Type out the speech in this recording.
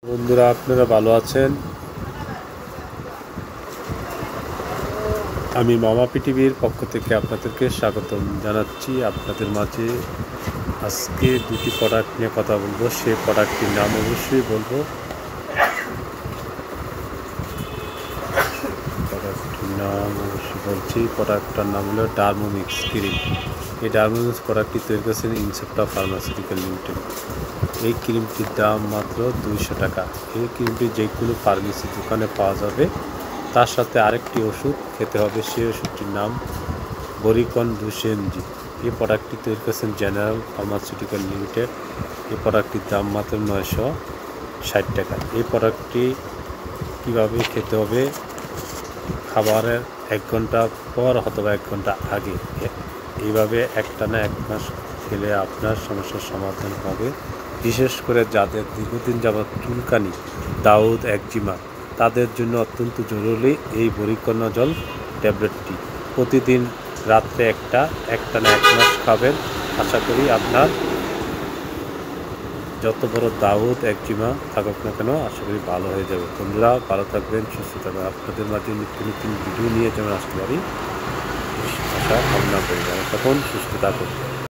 বন্ধুরা, আপনারা ভালো আছেন? আমি মামা পৃথিবীর পক্ষ থেকে আপনাদেরকে স্বাগতম জানাচ্ছি। আপনাদের মাঝে আজকে দুটি প্রোডাক্ট নিয়ে কথা বলবো। সেই প্রোডাক্টটির নাম অবশ্যই বলবো। প্রোডাক্টটির নাম অবশ্যই বলছি। প্রোডাক্টটার নাম হলো ডার্মোমিক্স ক্রিম। এই ডার্মোমিক্স প্রোডাক্টটি তৈরি করেছেন ইনসেপ্টা ফার্মাসিউটিক্যাল লিমিটেড। এই ক্রিমটির দাম মাত্র 200 টাকা। এই ক্রিমটি যে কোনো ফার্মেসি দোকানে পাওয়া যাবে। তার সাথে আরেকটি ওষুধ খেতে হবে। সেই ওষুধটির নাম বরিকন 200 mg। এই প্রোডাক্টটি তৈরি করেছেন জেনারেল ফার্মাসিউটিক্যাল লিমিটেড। এই প্রোডাক্টটির দাম মাত্র 960 টাকা। এই প্রোডাক্টটি কীভাবে খেতে হবে? খাবারের 1 ঘন্টা পর অথবা 1 ঘন্টা আগে এইভাবে একটানা 1 মাস খেলে আপনার সমস্যার সমাধান হবে। বিশেষ করে যাদের দীর্ঘদিন যাবৎ চুলকানি, দাউদ, একজিমা তাদের জন্য অত্যন্ত জরুরি এই বরিকর্ণজল ট্যাবলেটটি। প্রতিদিন রাত্রে একটানা 1 মাস খাবেন। আশা করি আপনার যত বড় দাউদ, একজিমা থাকুক না কেন আশা করি ভালো হয়ে যাবে। বন্ধুরা, ভালো থাকবেন, সুস্থ থাকবেন। আপনাদের মাঝে নিত্য নতুন ভিডিও নিয়ে যেমন আসতে পারি আশা কামনা করি। তখন সুস্থ থাকুন।